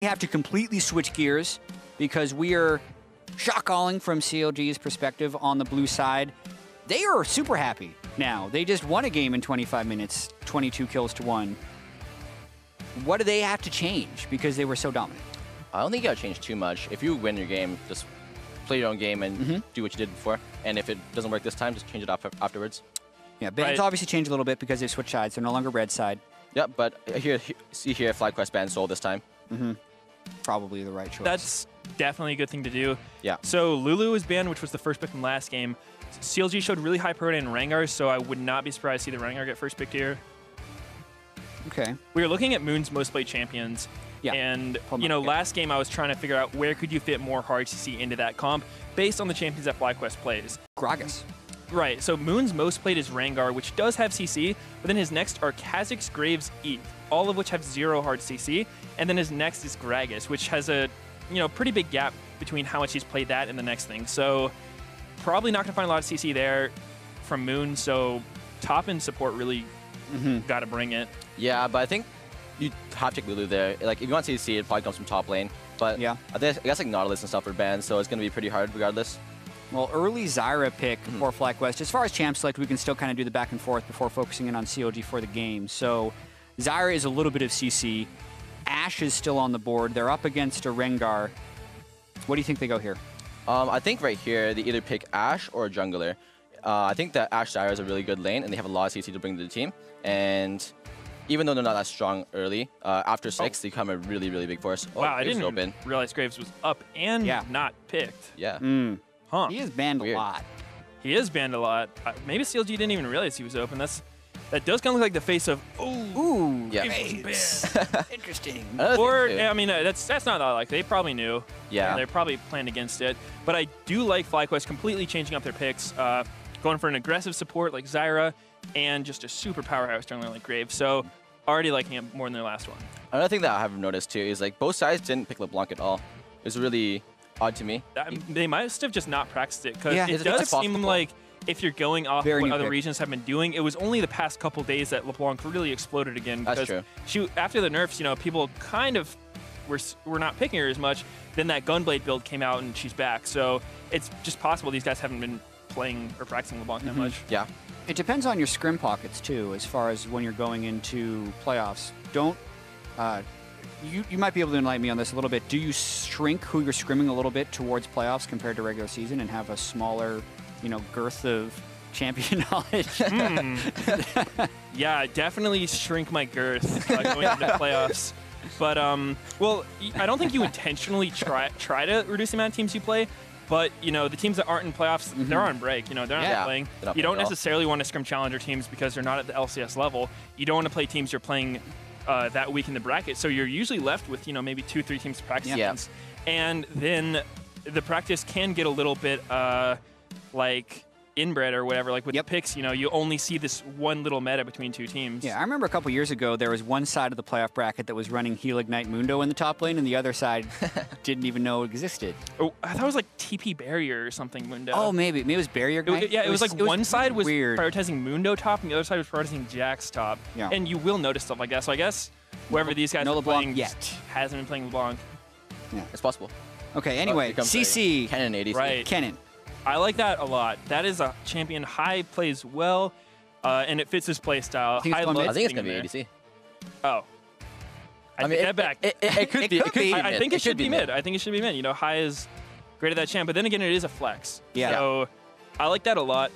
We have to completely switch gears because we are shot calling from CLG's perspective on the blue side. They are super happy now. They just won a game in 25 minutes, 22 kills to 1. What do they have to change because they were so dominant? I don't think you gotta change too much. If you win your game, just play your own game and do what you did before. And if it doesn't work this time, just change it off afterwards. Yeah, bans obviously changed a little bit because they switched sides. They're no longer red side. Yep, but see here, FlyQuest banned Soul this time. Probably the right choice. That's definitely a good thing to do. Yeah. So Lulu was banned, which was the first pick from last game. CLG showed really high priority in Rengar, so I would not be surprised to see the Rengar get first picked here. Okay. We were looking at Moon's most played champions. Yeah. And, you know, last game I was trying to figure out where could you fit more hard CC into that comp based on the champions that FlyQuest plays. Gragas. Right, so Moon's most played is Rengar, which does have CC, but then his next are Kha'Zix, Graves, Eve, all of which have 0 hard CC, and then his next is Gragas, which has a, you know, pretty big gap between how much he's played that and the next thing. So probably not going to find a lot of CC there from Moon, so top and support really got to bring it. Yeah, but I think you have to take Lulu there. Like, if you want CC, it probably comes from top lane. But yeah, I guess like Nautilus and stuff are banned, so it's going to be pretty hard regardless. Well, early Zyra pick for FlyQuest. As far as champ select, we can still kind of do the back and forth before focusing in on CLG for the game. So Zyra is a little bit of CC. AShe is still on the board. They're up against a Rengar. What do you think they go here? I think right here, they either pick AShe or a jungler. I think that AShe Zyra is a really good lane, and they have a lot of CC to bring to the team. And even though they're not that strong early, after 6, they become a really, really big force. Wow, I didn't even realize Graves was up and not picked. Yeah. Huh. He is banned a lot. He is banned a lot. Maybe CLG didn't even realize he was open. That does kind of look like the face of, ooh, yeah. Interesting. Or, I mean, that's not that likely. They probably knew. Yeah. They probably planned against it. But I do like FlyQuest completely changing up their picks, going for an aggressive support like Zyra, and just a super powerhouse jungler like Graves. So already liking it more than their last one. Another thing that I have noticed too is like both sides didn't pick LeBlanc at all. It was really odd to me. They must have just not practiced it, because it it's does seem like if you're going off what other regions have been doing, it was only the past couple days that LeBlanc really exploded again. That's because true. After the nerfs, you know, people kind of were not picking her as much. Then that Gunblade build came out and she's back. So it's just possible these guys haven't been playing or practicing LeBlanc that much. Yeah. It depends on your scrim pockets too, as far as when you're going into playoffs. Don't you might be able to enlighten me on this a little bit. Do you shrink who you're scrimming a little bit towards playoffs compared to regular season and have a smaller, you know, girth of champion knowledge? Yeah, definitely shrink my girth going into playoffs. But well, I don't think you intentionally try to reduce the amount of teams you play. But, you know, the teams that aren't in playoffs, they're on break. You know, they're not playing. You don't necessarily want to scrim challenger teams because they're not at the LCS level. You don't want to play teams you're playing that week in the bracket. So you're usually left with, you know, maybe 2-3 teams to practice against. And then the practice can get a little bit like inbred or whatever. Like with the picks, you know, you only see this one little meta between 2 teams. Yeah, I remember a couple years ago, there was one side of the playoff bracket that was running Heal Ignite Mundo in the top lane, and the other side didn't even know it existed. Oh, I thought it was like TP Barrier or something, Mundo. Oh, maybe. Maybe it was Barrier Ignite? It was like one side was weird. prioritizing Mundo top, and the other side was prioritizing Jack's top. Yeah. And you will notice stuff like that. So I guess whoever these guys are playing hasn't been playing LeBlanc. Yeah, it's possible. Okay, anyway, CC. Kennen ADC. Right. Kennen. I like that a lot. That is a champion. High plays well, and it fits his play style. I think it's going to be ADC. Oh. I mean, that back. It could be. I think it should be mid. I think it should be mid. You know, High is great at that champ, but then again, it is a flex. Yeah. So I like that a lot.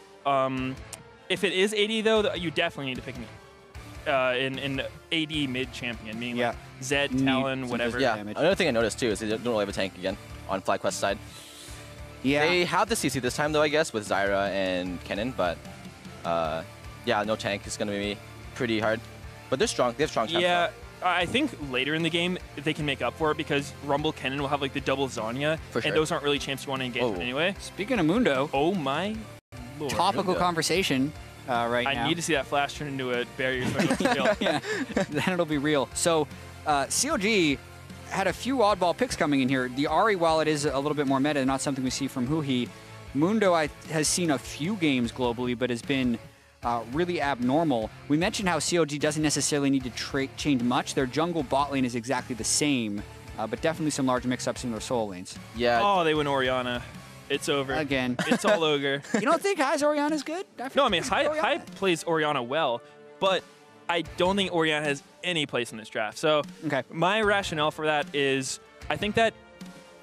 If it is AD, though, you definitely need to pick me. In AD mid champion, meaning like Zed, Talon, whatever. Yeah. Another thing I noticed too is they don't really have a tank again on FlyQuest side. Yeah. They have the CC this time though, I guess, with Zyra and Kennen, but yeah, no tank is going to be pretty hard. But they're strong. They have strong champs. Yeah, I think later in the game they can make up for it because Rumble Kennen will have like the double Zanya, and those aren't really champs you want to engage with anyway. Speaking of Mundo, oh my lord, topical conversation right now. I need to see that flash turn into a barrier. Yeah, then it'll be real. So CLG had a few oddball picks coming in here. The Ahri, while it is a little bit more meta, not something we see from Huhi. Mundo has seen a few games globally, but has been really abnormal. We mentioned how CLG doesn't necessarily need to change much. Their jungle bot lane is exactly the same. but definitely some large mix-ups in their solo lanes. Yeah. Oh, they win Orianna. It's over. Again. It's all ogre. You don't think High's Orianna is good? No, I mean, High plays Orianna well, but I don't think Orianna has any place in this draft. So my rationale for that is I think that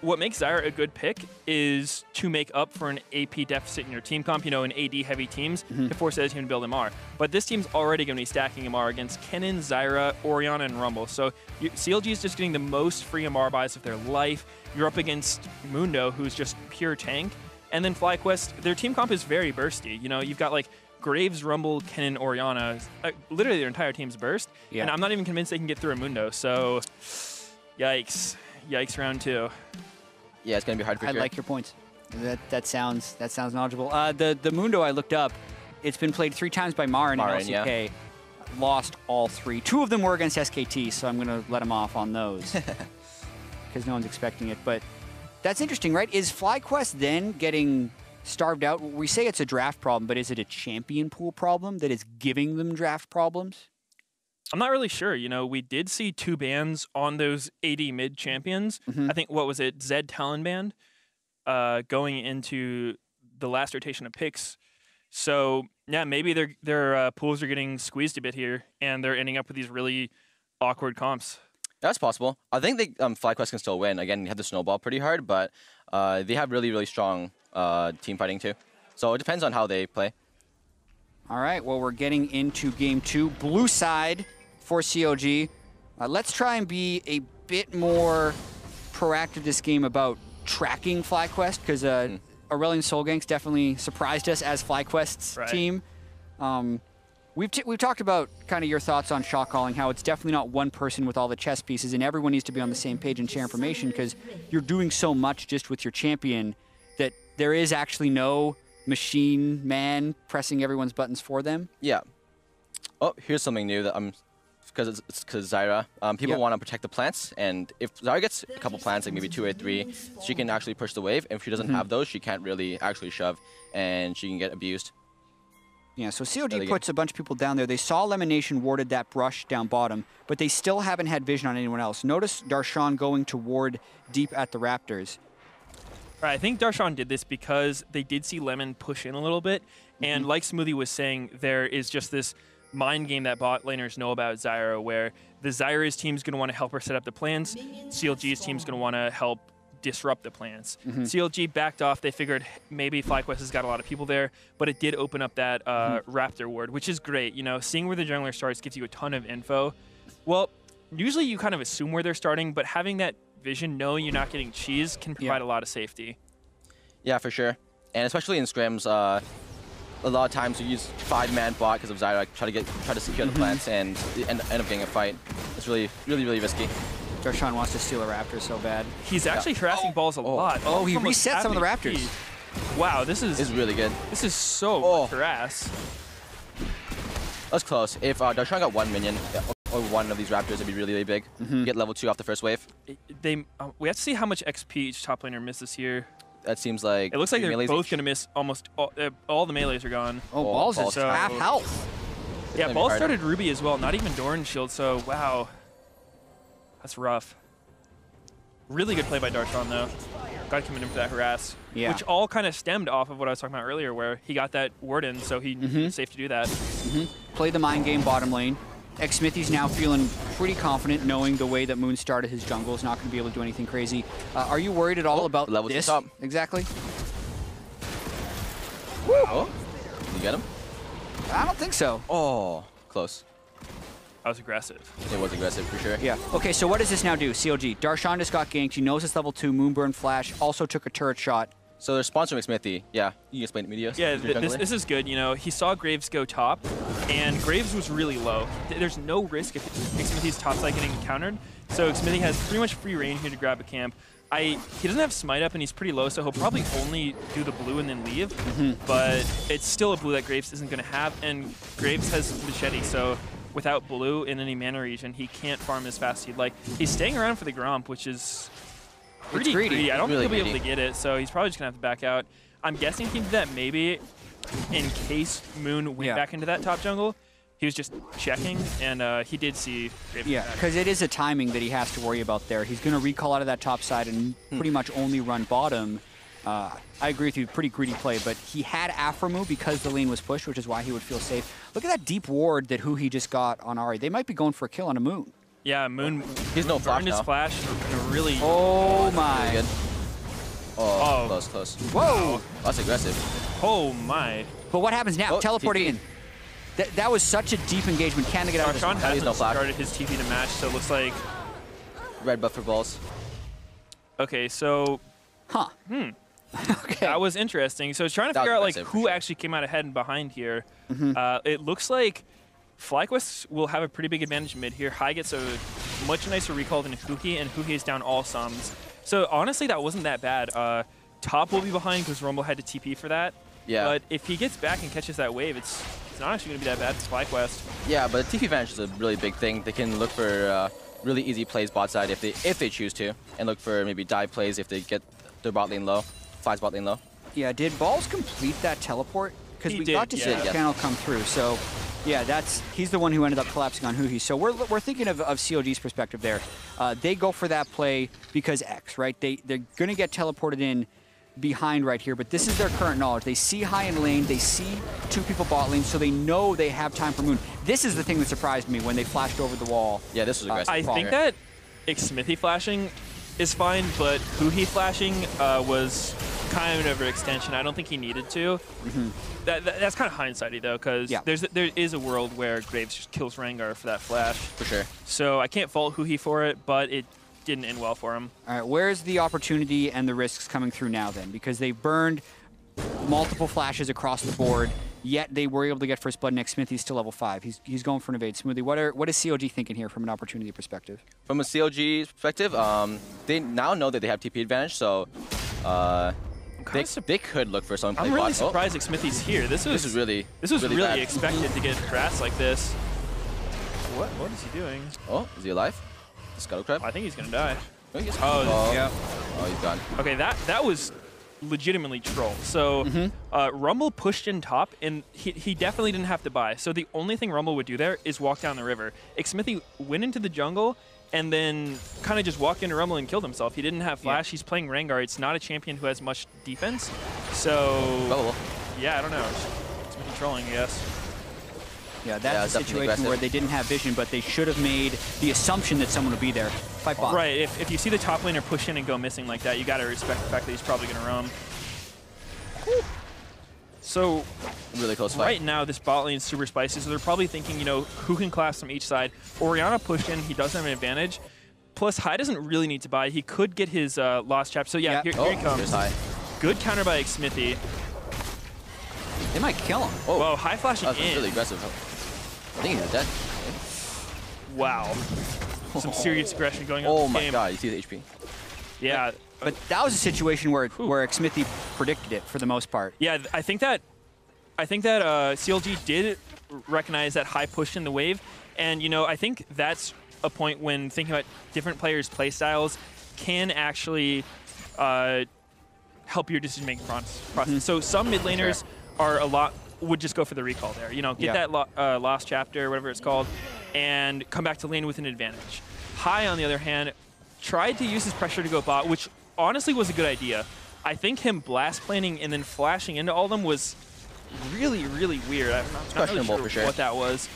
what makes Zyra a good pick is to make up for an AP deficit in your team comp, you know, in AD-heavy teams, to force the other team to build MR. But this team's already going to be stacking MR against Kennen, Zyra, Orianna, and Rumble. So CLG is just getting the most free MR buys of their life. You're up against Mundo, who's just pure tank. And then FlyQuest, their team comp is very bursty. You know, you've got like Graves, Rumble, Kennen, Orianna. Literally their entire team's burst. Yeah. And I'm not even convinced they can get through a Mundo. So, yikes. Yikes round 2. Yeah, it's going to be hard for sure. I like your points. That sounds knowledgeable. The Mundo I looked up, it's been played 3 times by Marin and LCK. Yeah. Lost all 3. 2 of them were against SKT, so I'm going to let him off on those. Because no one's expecting it. But that's interesting, right? Is FlyQuest then getting starved out? We say it's a draft problem, but is it a champion pool problem that is giving them draft problems? I'm not really sure. You know, we did see 2 bans on those AD mid champions. I think, what was it, Zed Talon banned going into the last rotation of picks. So, yeah, maybe their pools are getting squeezed a bit here, and they're ending up with these really awkward comps. That's possible. I think they FlyQuest can still win. Again, you have to snowball pretty hard, but they have really, really strong team fighting too. So it depends on how they play. All right, well, we're getting into game 2. Blue side for CLG. Let's try and be a bit more proactive this game about tracking FlyQuest, because Aurelion Solgang's definitely surprised us as FlyQuest's team. We've talked about kind of your thoughts on shot calling, how it's definitely not one person with all the chess pieces, and everyone needs to be on the same page and share information, because you're doing so much just with your champion that there is actually no machine man pressing everyone's buttons for them. Yeah. Oh, here's something new that because Zyra. People want to protect the plants, and if Zyra gets a couple plants, like maybe 2 or 3, she can actually push the wave. If she doesn't have those, she can't really actually shove, and she can get abused. Yeah, so CLG puts a bunch of people down there. They saw Lemonnation warded that brush down bottom, but they still haven't had vision on anyone else. Notice Darshan going to ward deep at the Raptors. Right, I think Darshan did this because they did see Lemon push in a little bit, and like Smoothie was saying, there is just this mind game that bot laners know about Zyra, where the Zyra's team's going to want to help her set up the plans, CLG's team's going to want to help disrupt the plans. CLG backed off. They figured maybe FlyQuest has got a lot of people there, but it did open up that Raptor ward, which is great. You know, seeing where the jungler starts gives you a ton of info. Well, usually you kind of assume where they're starting, but having that vision, knowing you're not getting cheese, can provide a lot of safety. Yeah, for sure. And especially in scrims, a lot of times you use 5-man bot because of Zyra, try to secure the plants and end up getting a fight. It's really, really, really risky. Darshan wants to steal a Raptor so bad. He's actually harassing balls a lot. Oh, he reset some of the Raptors. Wow, this is really good. This is so harass. That's close. If Darshan got 1 minion or 1 of these Raptors, it'd be really, really big. Get level 2 off the first wave. We have to see how much XP each top laner misses here. That seems like... It looks like they're both going to miss almost all the melees are gone. Oh, Balls is half health. Yeah, Balls started Ruby as well, not even Doran Shield, so wow. That's rough. Really good play by Darshan, though. Got to commit him for that harass. Yeah. Which all kind of stemmed off of what I was talking about earlier, where he got that ward in, so he's safe to do that. Played the mind game bottom lane. Xmithie's now feeling pretty confident, knowing the way that Moon started his jungle is not going to be able to do anything crazy. Are you worried at all about this? Top. Exactly. Woo. Oh, did you get him? I don't think so. Oh, close. That was aggressive. It was aggressive for sure. Yeah. Okay, so what does this now do? CLG. Darshan just got ganked. He knows it's level 2. Moonburn Flash also took a turret shot. So they're sponsoring Xmithie. Yeah, you can explain it, Meteos. Yeah, this is good. You know, he saw Graves go top, and Graves was really low. There's no risk if Xmithie's top side getting countered. So Xmithie has pretty much free reign here to grab a camp. He doesn't have smite up, and he's pretty low, so he'll probably only do the blue and then leave. But it's still a blue that Graves isn't going to have, and Graves has machete, so without blue in any mana region, he can't farm as fast as he'd like. He's staying around for the Gromp, which is pretty greedy. I don't think he'll be able to get it, so he's probably just going to have to back out. I'm guessing he did that maybe in case Moon went back into that top jungle, he was just checking, and he did see Graves. Yeah, because it is a timing that he has to worry about there. He's going to recall out of that top side and pretty much only run bottom. I agree with you, pretty greedy play, but he had Aphromoo because the lane was pushed, which is why he would feel safe. Look at that deep ward that Huhi just got on Ahri. They might be going for a kill on a Moon. Yeah, Moon. He's no flash burned his now. flash in a really. Oh my. Really good. Oh, close, close. Whoa. That's aggressive. Oh my. But what happens now? Oh, Teleporting TP. in. That was such a deep engagement. Can they get out of this Darshan one? hasn't no flash. started his TP to match, so it looks like. Red buff for balls. Okay, so Huh. Okay. that was interesting. So trying to That was figure out like impressive, for who sure. actually came out ahead and behind here. It looks like FlyQuest will have a pretty big advantage mid here. High gets a much nicer recall than Huhi, and Huhi is down all sums. So honestly, that wasn't that bad. Top will be behind because Rumble had to TP for that. Yeah. But if he gets back and catches that wave, it's not actually going to be that bad. It's FlyQuest. Yeah, but TP advantage is a really big thing. They can look for really easy plays bot side if they choose to, and look for maybe dive plays if they get their bot lane low, Fly's bot lane low. Yeah, did Balls complete that teleport? Because He we did, got to see yeah. the channel come through. So, yeah, he's the one who ended up collapsing on Huhi. So we're thinking of CLG's perspective there. They go for that play because X, right? They're going to get teleported in behind right here, but this is their current knowledge. They see high in lane, they see two people bot lane, so they know they have time for Moon. This is the thing that surprised me when they flashed over the wall. Yeah, this was aggressive. I think that Xmithie flashing is fine, but Huhi flashing was kind of an extension. I don't think he needed to. That's kind of hindsighty though, because there is a world where Graves just kills Rengar for that flash. For sure. So I can't fault Huhi for it, but it didn't end well for him. All right, where's the opportunity and the risks coming through now then? Because they've burned multiple flashes across the board, yet they were able to get first blood, and Xmithie's still level 5. He's going for an evade. Smoothie, what is CLG thinking here from an opportunity perspective? From a CLG perspective, they now know that they have TP advantage, so they could look for some play I'm really bot. surprised Xmithie's here. This was really really bad. expected to get harassed like this. What is he doing? Oh, is he alive? The Scuttle Crab? I think he's gonna die. Oh, yeah. Oh, he's gone. Okay, that was legitimately troll. So Rumble pushed in top, and he definitely didn't have to buy. So the only thing Rumble would do there is walk down the river. Xmithie went into the jungle and then kind of just walked into Rumble and killed himself. He didn't have flash. He's playing Rengar. It's not a champion who has much defense. So yeah, I don't know. It's been trolling, I guess. Yeah, that's a situation where they didn't have vision, but they should have made the assumption that someone would be there. Fight bot. Right, if you see the top laner push in and go missing like that, you got to respect the fact that he's probably going to roam. So really close fight. Right now, this bot lane is super spicy, so they're probably thinking, you know, who can collapse from each side. Orianna pushed in, he does have an advantage. Plus, High doesn't really need to buy. He could get his lost chap. So yeah, here he comes. High. Good counter by Xmithie. They might kill him. Oh, whoa, High flashing that was in. really aggressive. I think he's dead. Wow. Some serious aggression going on. Oh in the my game. god, you see the HP. Yeah. But that was a situation where Xmithie predicted it for the most part. Yeah, I think that CLG did recognize that High push in the wave, and you know, I think that's a point when thinking about different players' play styles can actually help your decision-making process. So some mid laners would just go for the recall there. You know, get that lost chapter, whatever it's called, and come back to lane with an advantage. High, on the other hand, tried to use his pressure to go bot, which honestly was a good idea. I think him blast planning and then flashing into all of them was really, really weird. I'm not really sure what that was.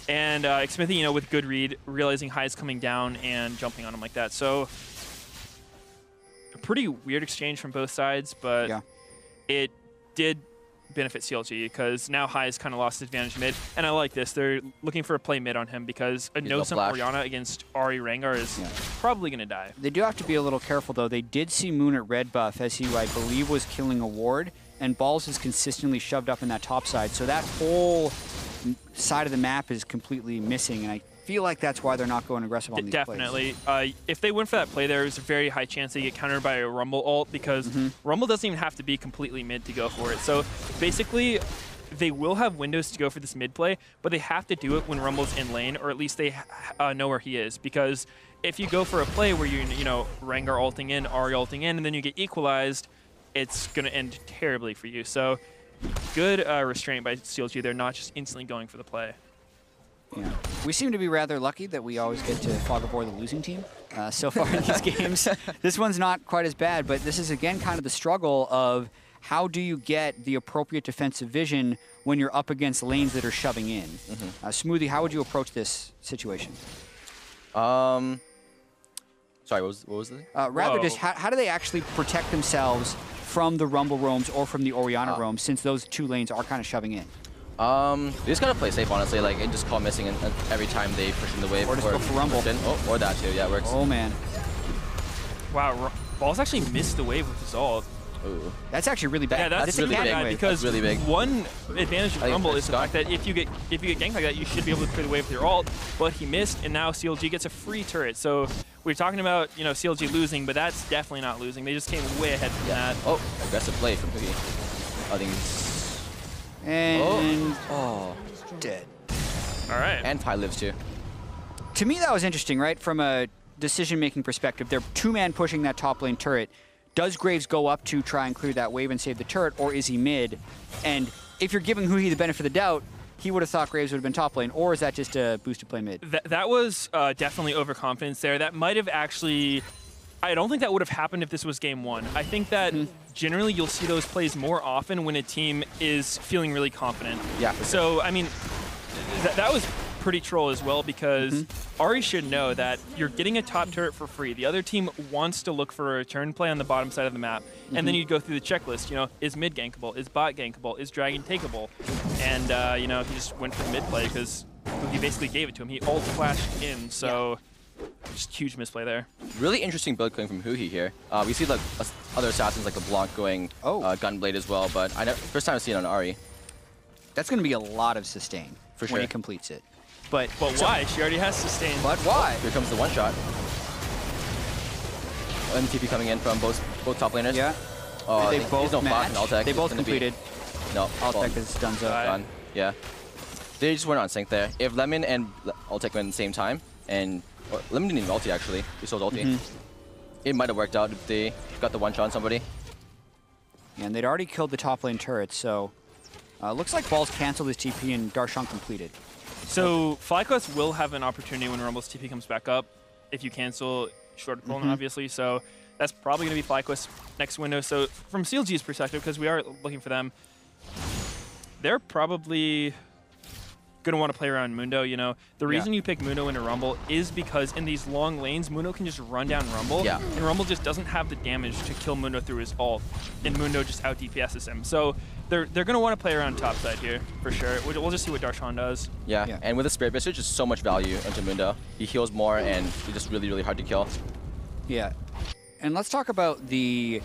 And Xmithie, you know, with good read, realizing High's coming down and jumping on him like that. So a pretty weird exchange from both sides, but it did benefit CLG because now High's kind of lost his advantage mid. And I like this. They're looking for a play mid on him because a no-sum Orianna against Ahri Rengar is probably going to die. They do have to be a little careful, though. They did see Moon at red buff as he, I believe, was killing a ward, and Balls is consistently shoved up in that top side. So that whole side of the map is completely missing, and I feel like that's why they're not going aggressive on these Definitely. If they went for that play, there's a very high chance they get countered by a Rumble ult because Rumble doesn't even have to be completely mid to go for it. So basically, they will have windows to go for this mid play, but they have to do it when Rumble's in lane, or at least they know where he is. Because if you go for a play where you know, Rengar ulting in, Ahri ulting in, and then you get equalized, it's going to end terribly for you. So good restraint by CLG. They're not just instantly going for the play. Yeah. We seem to be rather lucky that we always get to fog aboard the losing team so far in these games. This one's not quite as bad, but this is, again, kind of the struggle of how do you get the appropriate defensive vision when you're up against lanes that are shoving in? Smoothie, how would you approach this situation? Sorry, what was it? Rather just how do they actually protect themselves from the Rumble roams or from the Orianna roams, since those two lanes are kind of shoving in? They just gotta play safe, honestly, like, and just call missing every time they push in the wave. Or just go for Rumble. Or that too, yeah, it works. Oh, man. Wow, Balls actually missed the wave with his ult. Ooh. That's actually really bad. Yeah, that's really bad because really big. one advantage of Rumble is the fact that if you get ganked like that, you should be able to clear the wave with your ult. But he missed, and now CLG gets a free turret. So we're talking about CLG losing, but that's definitely not losing. They just came way ahead from that. Oh, aggressive play from Huhi. I think And oh, dead. All right. and Pi lives too. To me, that was interesting, right? From a decision-making perspective, they're two-man pushing that top lane turret. Does Graves go up to try and clear that wave and save the turret, or is he mid? And if you're giving Huhi the benefit of the doubt, he would have thought Graves would have been top lane, or is that just a boost to play mid? That was definitely overconfidence there. That might have actually... I don't think that would have happened if this was game one. I think that generally you'll see those plays more often when a team is feeling really confident. Yeah. So, I mean, that was pretty troll as well, because Ahri should know that you're getting a top turret for free. The other team wants to look for a return play on the bottom side of the map. And then you go through the checklist, is mid gankable, is bot gankable, is dragon takeable? And, he just went for the mid play because he basically gave it to him. He ult flashed in, so just huge misplay there. Really interesting build going from Huhi here. We see like other assassins like LeBlanc going Gunblade as well, but first time I've seen it on Ahri. That's going to be a lot of sustain For when sure. he completes it. But why? She already has sustain. But why? Here comes the one shot. MTP coming in from both top laners. Yeah. Oh, they he's both no flash in matched. Altec. They both It's gonna be- completed. No, Altec is done. done. Yeah. They just weren't on sync there. If Lemon and Altec went at the same time, and Lemon didn't even ulti actually, he sold ulti. It might have worked out if they got the one shot on somebody. And they'd already killed the top lane turret, so looks like Balls canceled his TP and Darshan completed. So FlyQuest will have an opportunity when Rumble's TP comes back up, if you cancel short opponent, obviously. So that's probably going to be FlyQuest's next window. So from CLG's perspective, because we are looking for them, they're probably going to want to play around Mundo. The reason you pick Mundo into Rumble is because in these long lanes, Mundo can just run down Rumble, and Rumble just doesn't have the damage to kill Mundo through his ult, and Mundo just out DPSs him. So they're going to want to play around top side here, for sure. We'll just see what Darshan does. Yeah, and with the Spirit Blister, just so much value into Mundo. He heals more, and he's just really, really hard to kill. Yeah. And let's talk about the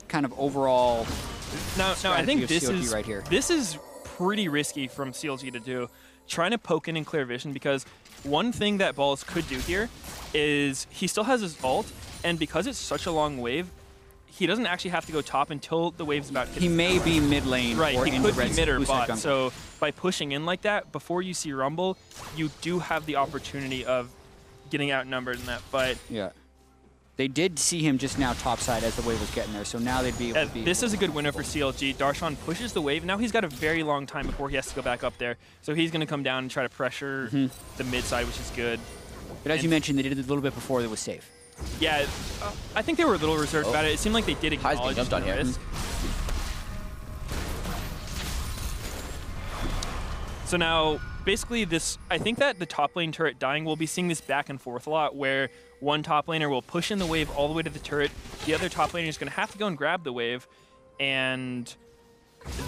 kind of overall Now I think this CLG is right here. This is pretty risky from CLG to do, trying to poke in clear vision, because one thing that Balls could do here is he still has his ult, and because it's such a long wave, he doesn't actually have to go top until the wave's about to hit. He may be mid lane. Right, or he into could be mid or blue side bot. jungle. So by pushing in like that, before you see Rumble, you do have the opportunity of getting outnumbered in that fight. Yeah. They did see him just now topside as the wave was getting there, so now they'd be able to be... This is a good window for CLG. Darshan pushes the wave. Now he's got a very long time before he has to go back up there. So he's going to come down and try to pressure the mid side, which is good. But as you mentioned, they did it a little bit before it was safe. Yeah, I think they were a little reserved about it. It seemed like they did acknowledge jumped on the here. risk. So now, basically I think that the top lane turret dying, we'll be seeing this back and forth a lot, where one top laner will push in the wave all the way to the turret, the other top laner is going to have to go and grab the wave, and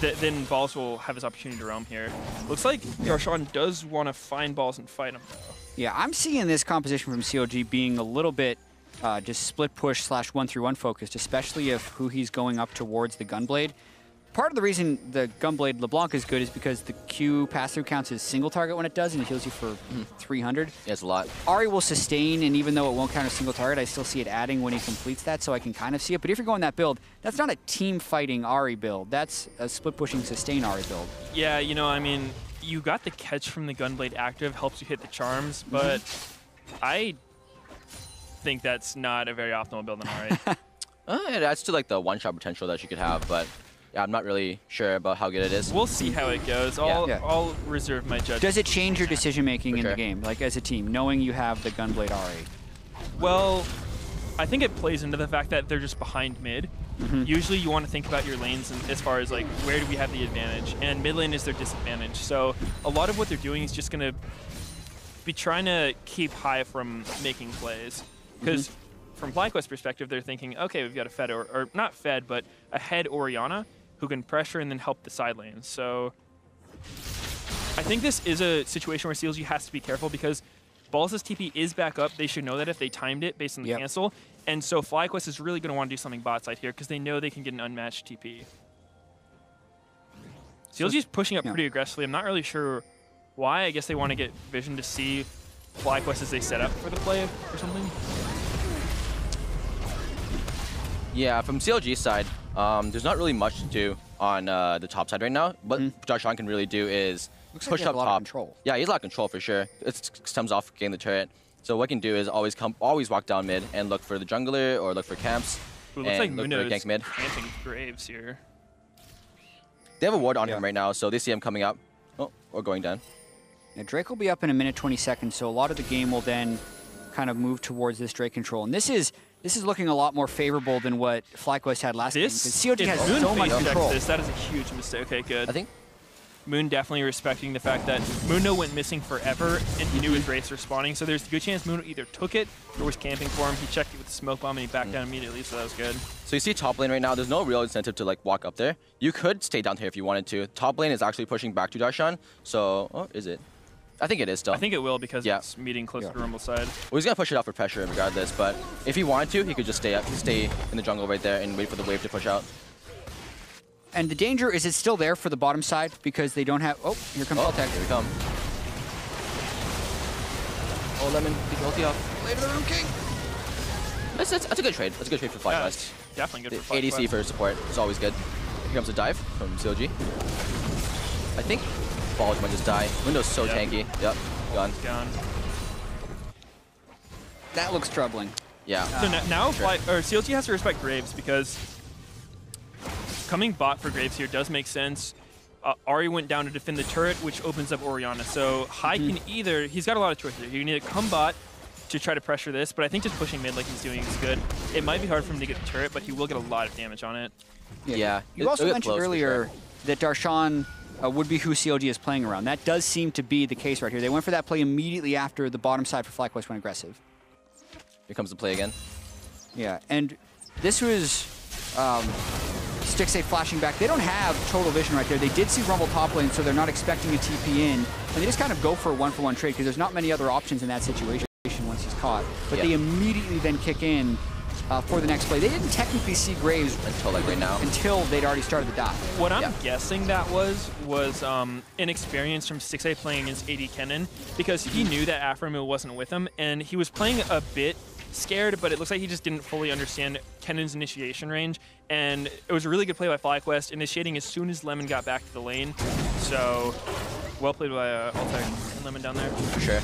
then Balls will have his opportunity to roam here. Looks like Darshan does want to find Balls and fight him, though. Yeah, I'm seeing this composition from CLG being a little bit just split push / 1-3-1 focused, especially if Huhi's going up towards the Gunblade. Part of the reason the Gunblade LeBlanc is good is because the Q pass-through counts as single target when it does, and it heals you for 300. Yeah, it's a lot. Ahri will sustain, and even though it won't count as single target, I still see it adding when he completes that, so I can kind of see it. But if you're going that build, that's not a team-fighting Ahri build. That's a split-pushing sustain Ahri build. Yeah, I mean, you got the catch from the Gunblade active, helps you hit the charms, but I think that's not a very optimal build on Ahri. It adds to like the one-shot potential that you could have, but yeah, I'm not really sure about how good it is. We'll see how it goes. I'll reserve my judgment. Does it change your decision-making in sure. the game, like as a team, knowing you have the Gunblade Ahri? Well, I think it plays into the fact that they're just behind mid. Usually you want to think about your lanes and as far as like where do we have the advantage, and mid lane is their disadvantage. So a lot of what they're doing is just going to be trying to keep high from making plays. Because from FlyQuest perspective, they're thinking, okay, we've got a fed, or not fed, but a head Orianna who can pressure and then help the side lanes. So I think this is a situation where CLG has to be careful because Balls' TP is back up. They should know that if they timed it based on the cancel. And so FlyQuest is really going to want to do something bot side here because they know they can get an unmatched TP. CLG is pushing up pretty aggressively. I'm not really sure why. I guess they want to get vision to see FlyQuest as they set up for the play or something. Yeah, from CLG's side, there's not really much to do on the top side right now. What Darshan can really do is push up top. Control. Yeah, he's a lot of control for sure. It stems off getting the turret. So what he can do is always walk down mid and look for the jungler or look for camps. It looks like Mundo is gank mid. camping Graves here. They have a ward on him right now, so they see him coming up. Oh, or going down. Now, Drake will be up in a minute 20 seconds, so a lot of the game will then kind of move towards this Drake control. And this is looking a lot more favorable than what FlyQuest had last game. Because CLG has so much control. That is a huge mistake. Okay, good. I think Moon definitely respecting the fact that Mundo went missing forever, and he knew his Wraiths were spawning, so there's a good chance Mundo either took it or was camping for him. He checked it with the smoke bomb, and he backed down immediately, so that was good. So you see top lane right now, there's no real incentive to like walk up there. You could stay down here if you wanted to. Top lane is actually pushing back to Darshan, so, oh, is it? I think it is still. I think it will because it's meeting closer to Rumble side. Well, he's going to push it out for pressure regardless, but if he wanted to, he could just stay in the jungle right there and wait for the wave to push out. And the danger is it's still there for the bottom side because they don't have... Oh, here comes Altec. Here we come. Oh, Lemon, take your ulti off. Play to the Room King. That's a good trade. That's a good trade for FlyQuest. Yeah, definitely good for FlyQuest. ADC FlyQuest. for support. It's always good. Here comes a dive from CLG. I think Balls might just die. Mundo's so tanky. Yep, gone. Gone. That looks troubling. Yeah. So now CLG has to respect Graves because coming bot for Graves here does make sense. Ahri went down to defend the turret, which opens up Orianna. So High can either, he's got a lot of choices here. He can either come bot to try to pressure this, but I think just pushing mid like he's doing is good. It might be hard for him to get the turret, but he will get a lot of damage on it. Yeah. You also mentioned earlier that Darshan would be who CLG is playing around. That does seem to be the case right here. They went for that play immediately after the bottom side for FlyQuest went aggressive. Here comes the play again. Yeah, and this was Stixxay flashing back. They don't have total vision right there. They did see Rumble top lane, so they're not expecting a TP in. And they just kind of go for a one-for-one trade because there's not many other options in that situation once he's caught. But they immediately then kick in for the next play. They didn't technically see Graves until like right now. Until they'd already started the dive. What I'm guessing that was inexperience from Stixxay playing against AD Kennen because he knew that Aphromoo wasn't with him, and he was playing a bit scared, but it looks like he just didn't fully understand Kennen's initiation range. And it was a really good play by FlyQuest, initiating as soon as Lemon got back to the lane. So, well played by Altec and Lemon down there. For sure.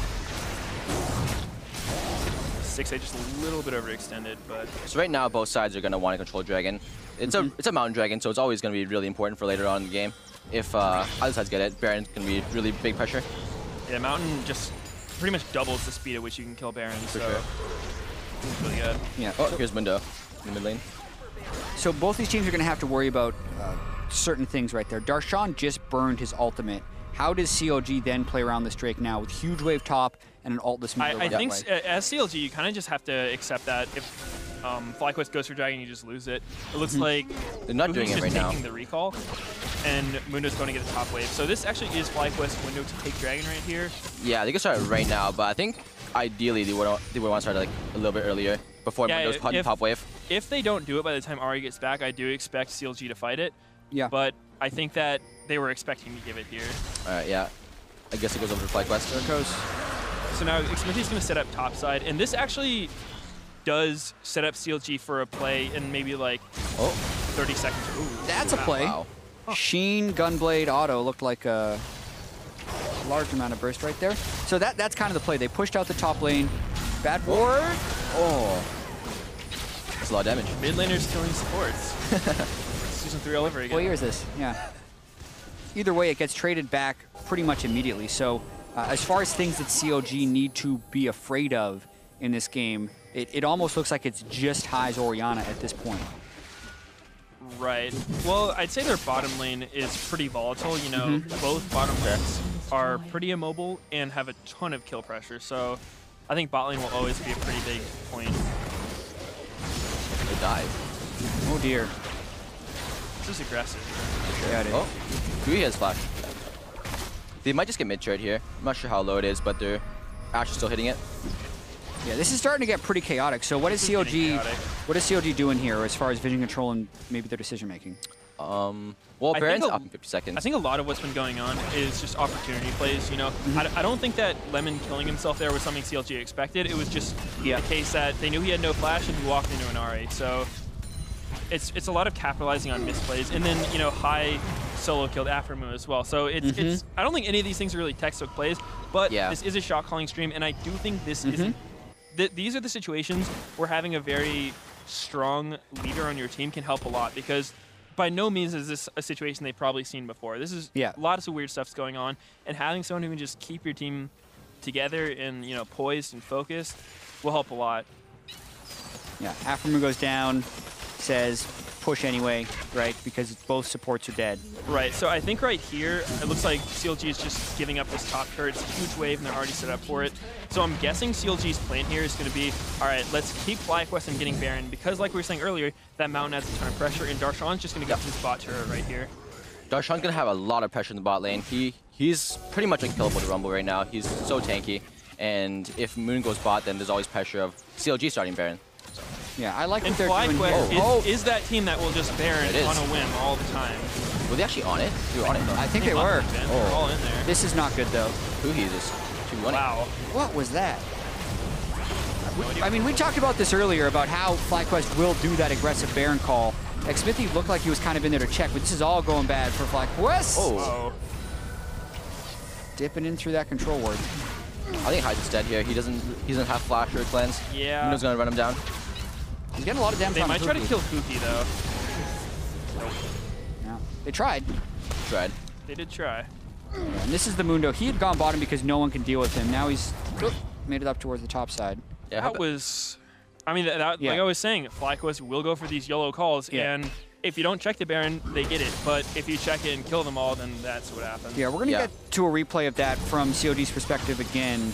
Stixxay just a little bit overextended, but... So right now, both sides are going to want to control Dragon. It's a mountain dragon, so it's always going to be really important for later on in the game. If other sides get it, Baron can be really big pressure. Yeah, mountain just pretty much doubles the speed at which you can kill Baron, For so... sure. It's really good. Yeah. Oh, here's Mundo in the mid lane. So both these teams are going to have to worry about certain things right there. Darshan just burned his ultimate. How does CLG then play around this Drake now with huge wave top and an ultless Mundo? I think as CLG, you kind of just have to accept that if FlyQuest goes for Dragon, you just lose it. It looks like they're not doing it right now. Taking the recall, and Mundo's going to get the top wave. So this actually is FlyQuest's window to take Dragon right here. Yeah, they can start it right now, but I think ideally they would want to start like a little bit earlier before Mundo's caught in top wave. If they don't do it by the time Ahri gets back, I do expect CLG to fight it. Yeah. But I think that they were expecting to give it here. All right, yeah. I guess it goes over to FlyQuest. There it goes. So now Xmithie's going to set up top side, and this actually does set up CLG for a play in maybe like 30 seconds. Ooh, that's a play. Wow. Sheen, Gunblade, Auto looked like a large amount of burst right there. So that's kind of the play. They pushed out the top lane. Bad ward. Oh. That's a lot of damage. Mid laners killing supports. Season 3 all over again. What year is this? Yeah. Either way, it gets traded back pretty much immediately. So as far as things that CLG need to be afraid of in this game, it almost looks like it's just Huhi's Orianna at this point. Right. Well, I'd say their bottom lane is pretty volatile. You know, both bottom lanes are pretty immobile and have a ton of kill pressure. So I think bot lane will always be a pretty big point. They dive. Oh dear. This is aggressive. Yeah, it is. Oh, Huhi has flash. They might just get mid turret here. I'm not sure how low it is, but their AShe is still hitting it. Yeah, this is starting to get pretty chaotic. So what is CLG doing here as far as vision control and maybe their decision making? Well, Baron's up in 50 seconds. I think a lot of what's been going on is just opportunity plays. You know, I don't think that Lemon killing himself there was something CLG expected. It was just the case that they knew he had no flash and he walked into an Ahri. So it's a lot of capitalizing on misplays, and then you know Huhi solo killed Aphromoo as well. So it's I don't think any of these things are really textbook plays, but this is a shot calling stream, and I do think this isn't. These are the situations where having a very strong leader on your team can help a lot, because by no means is this a situation they've probably seen before. This is lots of weird stuff's going on, and having someone who can just keep your team together and you know poised and focused will help a lot. Yeah, Aphromoo goes down, says push anyway, right? Because both supports are dead. Right, so I think right here, it looks like CLG is just giving up this top turret. It's a huge wave, and they're already set up for it. So I'm guessing CLG's plan here is going to be, all right, let's keep FlyQuest and getting Baron, because like we were saying earlier, that mountain adds a ton of pressure, and Darshan's just going to get his bot turret right here. Darshan's going to have a lot of pressure in the bot lane. He's pretty much unkillable to Rumble right now. He's so tanky, and if Moon goes bot, then there's always pressure of CLG starting Baron. So. Yeah, I like what and they're doing here. Is that team that will just Baron on a whim all the time. Were they actually on it? They were on it, though. I think they were. They're all in there. This is not good, though. Huhi just 2-1. Wow. What was that? I mean, we talked about this earlier, about how FlyQuest will do that aggressive Baron call. Xmithie looked like he was kind of in there to check, but this is all going bad for FlyQuest. Oh. Dipping in through that control ward. I think Huhi's dead here. He doesn't have flash or cleanse. Yeah. Mundo's going to run him down. He's getting a lot of damage on They might try to kill Huhi, though. Yeah. They tried. They did try. Yeah, and this is the Mundo. He had gone bottom because no one can deal with him. Now he's made it up towards the top side. Yeah, that was... I mean, like I was saying, FlyQuest will go for these yellow calls, and if you don't check the Baron, they get it. But if you check it and kill them all, then that's what happens. Yeah, we're going to get to a replay of that from COD's perspective again,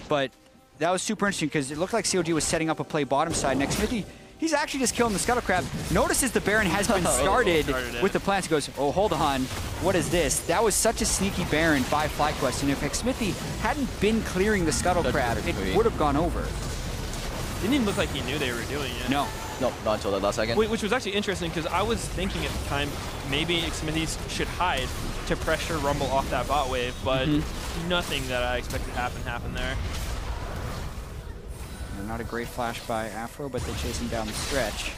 but that was super interesting because it looked like COD was setting up a play bottom side. And Xmithie, he's actually just killing the Scuttle Crab. Notices the Baron has been started with the plants. He goes, oh, hold on. What is this? That was such a sneaky Baron by FlyQuest. And if Xmithie hadn't been clearing the Scuttle Crab, it would have gone over. Didn't even look like he knew they were doing it. No. No, not until the last second. Which was actually interesting because I was thinking at the time maybe Xmithie should hide to pressure Rumble off that bot wave, but nothing that I expected to happened there. Not a great flash by Aphro, but they chase him down the stretch.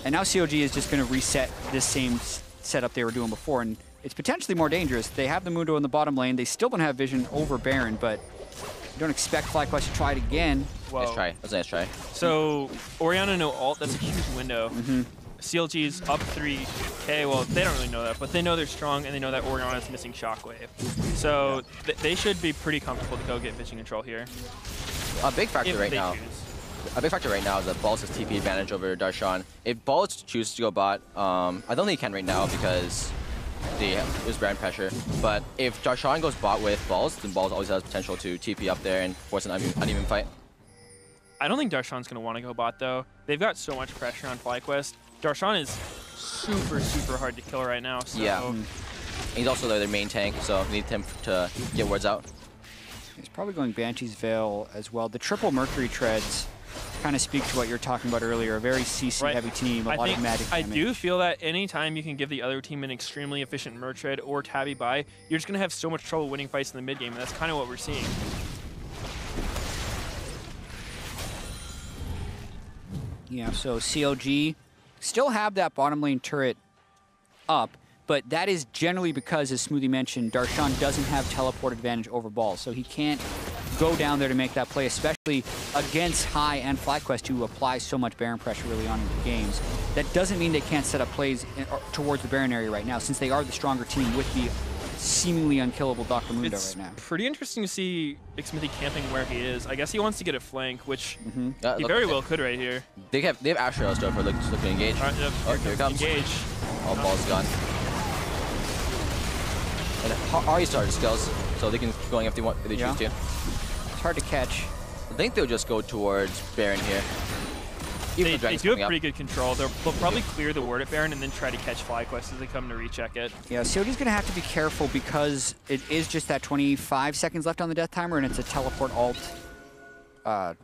And now COG is just going to reset this same setup they were doing before, and it's potentially more dangerous. They have the Mundo in the bottom lane. They still don't have vision over Baron, but you don't expect FlyQuest to try it again. Whoa. Nice try. That's a nice try. So, Orianna no ult. That's a huge window. CLG's up 3K. Well, they don't really know that, but they know they're strong, and they know that Orianna's missing Shockwave. So they should be pretty comfortable to go get vision control here. A big factor right now. A big factor right now is that Balls has TP advantage over Darshan. If Balls chooses to go bot, I don't think he can right now because there's Baron pressure. But if Darshan goes bot with Balls, then Balls always has potential to TP up there and force an uneven fight. I don't think Darshan's going to want to go bot, though. They've got so much pressure on FlyQuest. Darshan is super, super hard to kill right now. So. Yeah. He's also their main tank, so we need him to get wards out. He's probably going Banshee's Veil as well. The triple Mercury treads kind of speak to what you're talking about earlier. A very CC-heavy team, a lot of magic damage. I do feel that anytime you can give the other team an extremely efficient Merc tread or Tabby buy, you're just going to have so much trouble winning fights in the mid-game, and that's kind of what we're seeing. Yeah, so CLG still have that bottom lane turret up, but that is generally because, as Smoothie mentioned, Darshan doesn't have teleport advantage over Balls, so he can't go down there to make that play, especially against High and FlyQuest, who apply so much Baron pressure really on into games. That doesn't mean they can't set up plays towards the Baron area right now, since they are the stronger team with the seemingly unkillable Dr. Mundo right now. It's pretty interesting to see Xmithie camping where he is. I guess he wants to get a flank, which he look, very well could right here. They have AShe also for looking to engage. Right, yep, Oh, here it comes. Engage. All balls gone. And Ahri started skills, so they can keep going if they want, if they choose to. It's hard to catch. I think they'll just go towards Baron here. They do have pretty good control. They'll probably clear the ward at Baron and then try to catch FlyQuest as they come to recheck it. Yeah, CLG's going to have to be careful because it is just that 25 seconds left on the death timer, and it's a teleport alt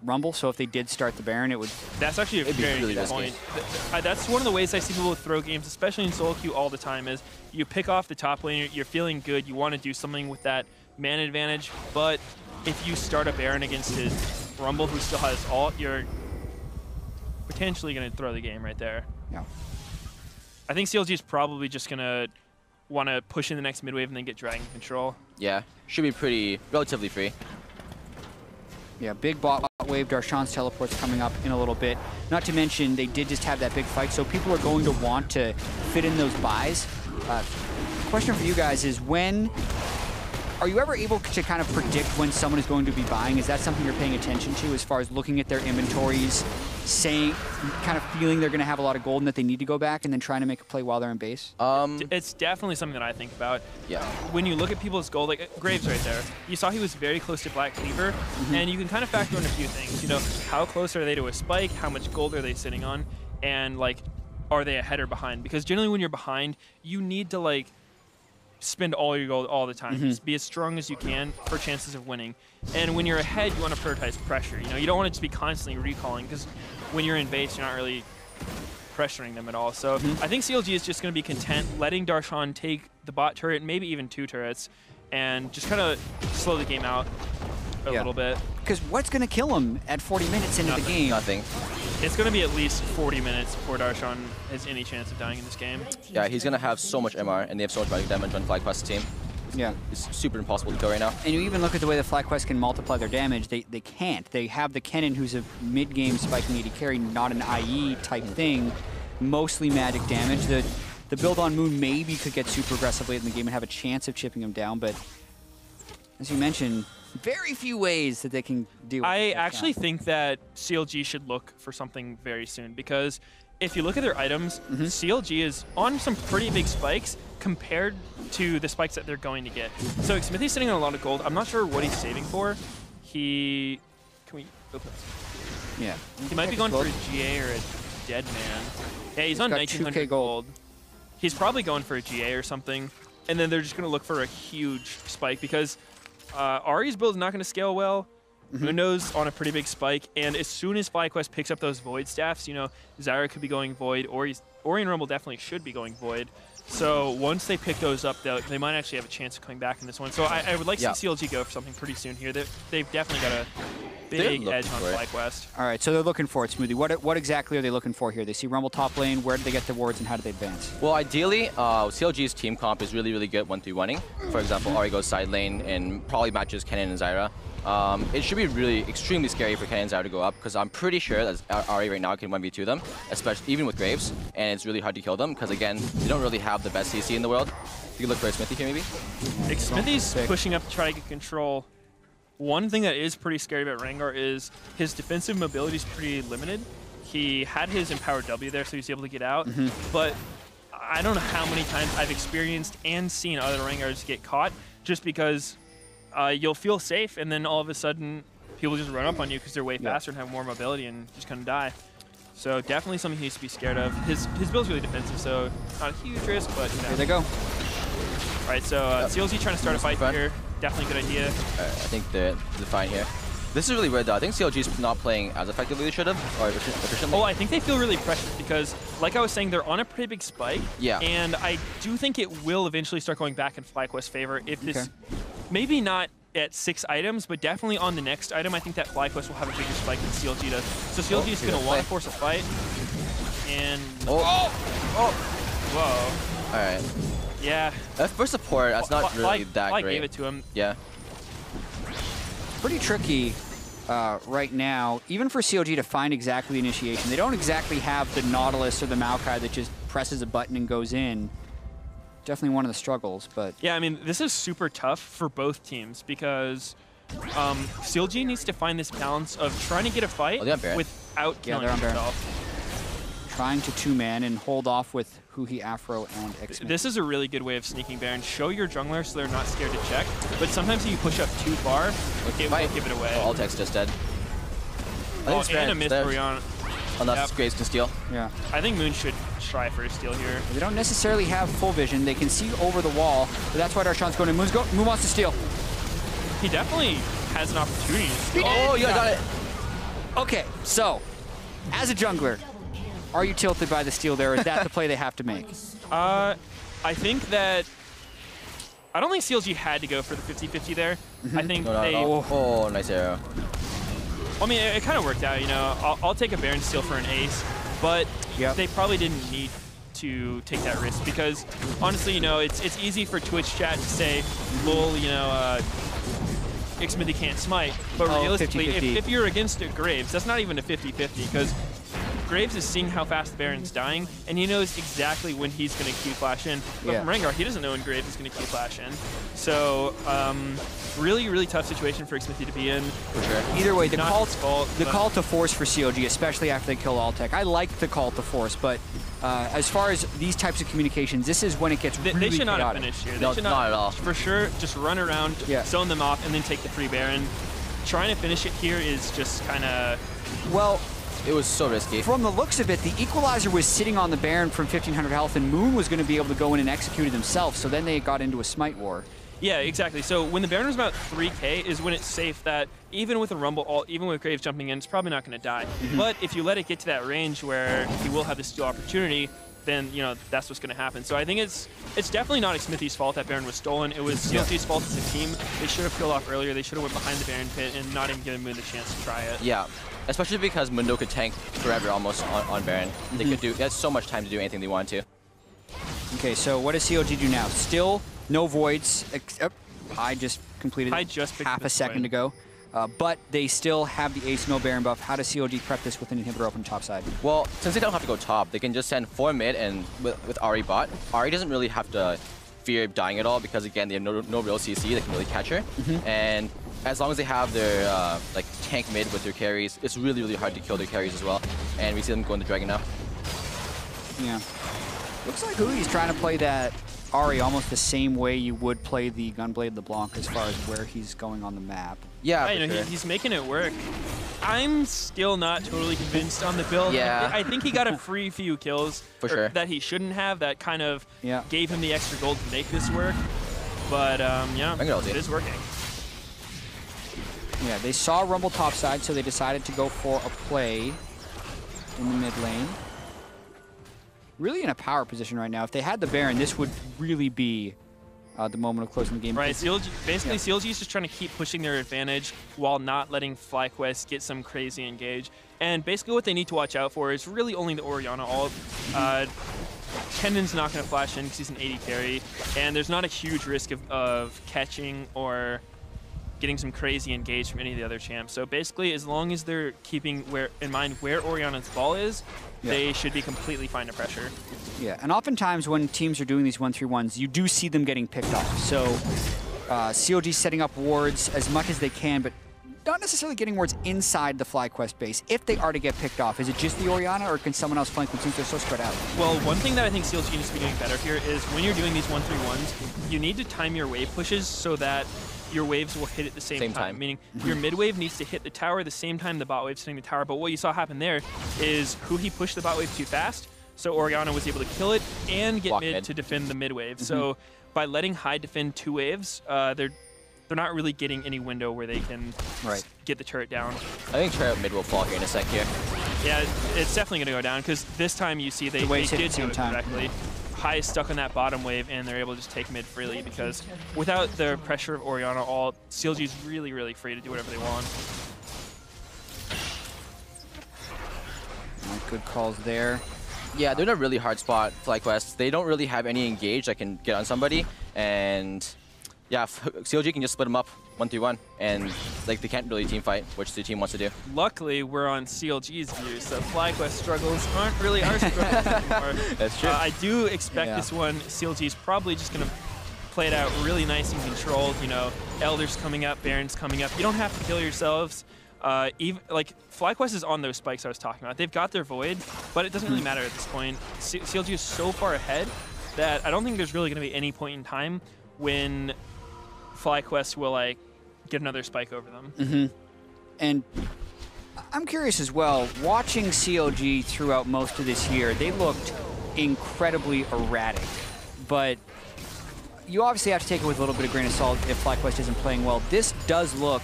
rumble. So if they did start the Baron, it would... That's actually a very really good point. That's one of the ways I see people throw games, especially in solo queue all the time, is you pick off the top lane, you're feeling good, you want to do something with that mana advantage, but if you start a Baron against his Rumble who still has ult, you're potentially going to throw the game right there. Yeah. I think CLG is probably just going to want to push in the next mid wave and then get Dragon control. Yeah, should be pretty relatively free. Yeah, big bot wave. Darshan's teleport's coming up in a little bit. Not to mention, they did just have that big fight, so people are going to want to fit in those buys. Question for you guys is, are you ever able to kind of predict when someone is going to be buying? Is that something you're paying attention to as far as looking at their inventories, kind of feeling they're going to have a lot of gold and that they need to go back and then trying to make a play while they're in base? It's definitely something that I think about. Yeah. When you look at people's gold, like Graves right there, you saw he was very close to Black Cleaver, and you can kind of factor in a few things. You know, how close are they to a spike? How much gold are they sitting on? And like, are they ahead or behind? Because generally when you're behind, you need to like spend all your gold all the time. Just be as strong as you can for chances of winning. And when you're ahead, you want to prioritize pressure. You know, you don't want it to be constantly recalling, because when you're in base, you're not really pressuring them at all. So I think CLG is just going to be content letting Darshan take the bot turret, maybe even 2 turrets, and just kind of slow the game out a little bit. Because what's going to kill him at 40 minutes into the game? Nothing. It's going to be at least 40 minutes before Darshan has any chance of dying in this game. Yeah, he's going to have so much MR, and they have so much magic damage on FlyQuest's team. Yeah. It's super impossible to kill right now. And you even look at the way that FlyQuest can multiply their damage. They can't. They have the Kennen, who's a mid-game spiking AD carry, not an IE type thing. Mostly magic damage. The build on Moon maybe could get super aggressive late in the game and have a chance of chipping him down, but as you mentioned, very few ways that they can deal with I actually think that CLG should look for something very soon, because if you look at their items, CLG is on some pretty big spikes compared to the spikes that they're going to get. So Xmithie's sitting on a lot of gold. I'm not sure what he's saving for. Can we open this? Yeah. He might be going for a GA or a Dead Man. Yeah, he's on 1900 gold. He's probably going for a GA or something, and then they're just going to look for a huge spike, because Ahri's build is not going to scale well. Mundo's on a pretty big spike, and as soon as FlyQuest picks up those Void staffs, you know, Zyra could be going Void, Orion Rumble definitely should be going Void. So once they pick those up, they might actually have a chance of coming back in this one. So I would like to see CLG go for something pretty soon here. They've definitely got a big edge on FlyQuest. All right, so they're looking for it, Smoothie. What exactly are they looking for here? They see Rumble top lane. Where do they get the wards, and how do they advance? Well, ideally, CLG's team comp is really, really good 1-3-1-ing. For example, Ahri goes side lane and probably matches Kennen and Zyra. It should be really extremely scary for Kennen and Zyra to go up, because I'm pretty sure that Ahri right now can 1v2 them, especially even with Graves, and it's really hard to kill them, because again, they don't really have the best CC in the world. You can look for a Xmithie here, maybe? Xmithie's pushing up to try to get control. One thing that is pretty scary about Rengar is his defensive mobility is pretty limited. He had his empowered W there, so he's able to get out, but I don't know how many times I've experienced and seen other Rengars get caught just because you'll feel safe, and then all of a sudden people just run up on you because they're way faster and have more mobility and just kind of die. So definitely something he needs to be scared of. His build's really defensive, so not a huge risk, but you know. Here they go. All right, so CLG trying to start a fight here. Definitely a good idea. I think they're fine here. This is really weird though. I think CLG's not playing as effectively as they should have, or efficiently. Oh, I think they feel really pressured because, like I was saying, they're on a pretty big spike. Yeah. And I do think it will eventually start going back in FlyQuest's favor if this, maybe not at 6 items, but definitely on the next item. I think that FlyQuest will have a bigger spike than CLG does. So CLG is going to want to force a fight. And whoa. All right. Yeah. For support, that's not really that I great. gave it to him. Yeah. pretty tricky right now, even for CLG to find exactly the initiation. They don't exactly have the Nautilus or the Maokai that just presses a button and goes in. Definitely one of the struggles, but... Yeah, I mean, this is super tough for both teams because CLG needs to find this balance of trying to get a fight without killing himself. Trying to two-man and hold off with Huhi, Aphro, and Xmithie. This is a really good way of sneaking Baron. Show your jungler so they're not scared to check, but sometimes if you push up too far, it will give it away. Oh, Altec's just dead. Oh, and a miss Orianna. Unless Graves can steal. Yeah. I think Moon should try for a steal here. They don't necessarily have full vision. They can see over the wall, but that's why Darshan's going in. Moon wants to steal. He definitely has an opportunity to steal. Oh, you got it. Okay, so, as a jungler, are you tilted by the steal there, or is that the play they have to make? I think that... I don't think CLG had to go for the 50-50 there. I think they... Oh, nice arrow. I mean, it kind of worked out, you know. I'll take a Baron steal for an ace, but they probably didn't need to take that risk because, honestly, you know, it's easy for Twitch chat to say, lol, you know, Xmithie can't smite, but realistically, 50-50. if you're against Graves, that's not even a 50-50 because Graves is seeing how fast the Baron's dying, and he knows exactly when he's going to Q-flash in. But from Rengar, he doesn't know when Graves is going to Q-flash in. So, really, really tough situation for Xmithie to be in. For sure. Either way, the call to force for CLG, especially after they kill Altec. I like the call to force, but as far as these types of communications, this is when it gets really They should not have chaotic. finished here. No, They should not at all. For sure, just run around, zone them off, and then take the free Baron. Trying to finish it here is just kind of... Well... It was so risky. From the looks of it, the Equalizer was sitting on the Baron from 1500 health, and Moon was going to be able to go in and execute it himself, so then they got into a smite war. Yeah, exactly. So when the Baron was about 3k is when it's safe that even with a Rumble ult, even with Graves jumping in, it's probably not going to die. But if you let it get to that range where he will have the steal opportunity, then, you know, that's what's going to happen. So I think it's definitely not Xmithie's fault that Baron was stolen. It was CLG's fault as a team. They should have killed off earlier. They should have went behind the Baron pit and not even given Moon the chance to try it. Yeah, especially because Mundo could tank forever almost on Baron. They could do, that's so much time to do anything they want to. Okay, so what does CLG do now? Still no voids. I just completed half a second ago. But they still have the ace no Baron buff. How does CLG prep this with an inhibitor open top side? Well, since they don't have to go top, they can just send 4 mid and with Ahri bot. Ahri doesn't really have to fear dying at all because, again, they have no real CC that can really catch her. And as long as they have their like tank mid with their carries, it's really, really hard to kill their carries as well. And we see them going to Dragon now. Yeah. Looks like Huhi's trying to play that Ahri almost the same way you would play the Gunblade LeBlanc as far as where he's going on the map. Yeah, you know, he's making it work. I'm still not totally convinced on the build. Yeah. I think he got a free few kills for sure that he shouldn't have. That kind of gave him the extra gold to make this work. But yeah, it is working. Yeah, they saw Rumble topside, so they decided to go for a play in the mid lane. Really in a power position right now. If they had the Baron, this would really be the moment of closing the game. Right, CLG, basically CLG is just trying to keep pushing their advantage while not letting FlyQuest get some crazy engage. And basically what they need to watch out for is really only the Orianna ult. Kennen's not going to flash in because he's an AD carry, and there's not a huge risk of catching or getting some crazy engage from any of the other champs. So basically, as long as they're keeping in mind where Orianna's ball is, they should be completely fine to pressure. Yeah, and oftentimes when teams are doing these 1-3-1s, you do see them getting picked off. So CLG setting up wards as much as they can, but not necessarily getting wards inside the FlyQuest base. If they are to get picked off, is it just the Orianna, or can someone else flank them since they're so spread out? Well, one thing that I think CLG needs to be doing better here is when you're doing these 1-3-1s, you need to time your wave pushes so that your waves will hit at the same time. Meaning your mid wave needs to hit the tower the same time the bot wave's hitting the tower. But what you saw happen there is Huhi pushed the bot wave too fast, so Orianna was able to kill it and get mid to defend the mid wave. So by letting High defend 2 waves, they're not really getting any window where they can get the turret down. I think turret mid will fall here in a sec here. Yeah, it's definitely going to go down because this time you see they did do it correctly. High is stuck on that bottom wave, and they're able to just take mid freely because without the pressure of Orianna, CLG is really, really free to do whatever they want. Good calls there. Yeah, they're in a really hard spot, FlyQuest. They don't really have any engage that can get on somebody, and yeah, CLG can just split them up 1-3-1, and like they can't really team fight, which the team wants to do. Luckily, we're on CLG's view, so FlyQuest struggles aren't really our struggles anymore. That's true. I do expect this one, CLG's probably just going to play it out really nice and controlled. You know, Elder's coming up, Baron's coming up. You don't have to kill yourselves. Even like FlyQuest is on those spikes I was talking about. They've got their Void, but it doesn't really matter at this point. CLG is so far ahead that I don't think there's really going to be any point in time when FlyQuest will like get another spike over them. And I'm curious as well, watching CLG throughout most of this year, they looked incredibly erratic, but you obviously have to take it with a little bit of grain of salt if FlyQuest isn't playing well. This does look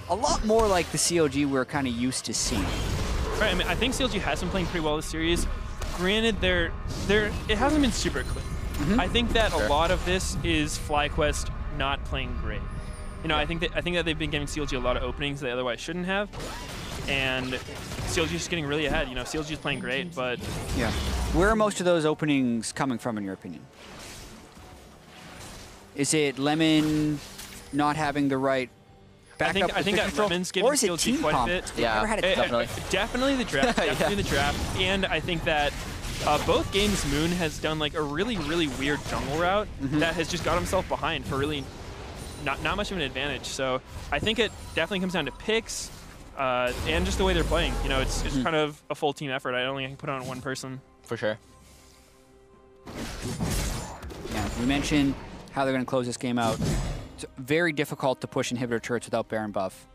a lot more like the CLG we're kind of used to seeing. Right, I mean, I think CLG has been playing pretty well this series. Granted, it hasn't been super clean. I think that a lot of this is FlyQuest not playing great. You know, I think that they've been giving CLG a lot of openings they otherwise shouldn't have, and CLG is just getting really ahead. You know, CLG is playing great, but yeah, where are most of those openings coming from, in your opinion? Is it Lemon not having the right backup? I think that Lemon's giving CLG quite a bit. Yeah, definitely the draft. Definitely the draft, and I think that. Both games, Moon has done like a really, really weird jungle route that has just got himself behind for really not much of an advantage. So I think it definitely comes down to picks and just the way they're playing. You know, it's kind of a full team effort. I don't think I can put it on one person. For sure. Yeah, we mentioned how they're going to close this game out. It's very difficult to push inhibitor turrets without Baron buff.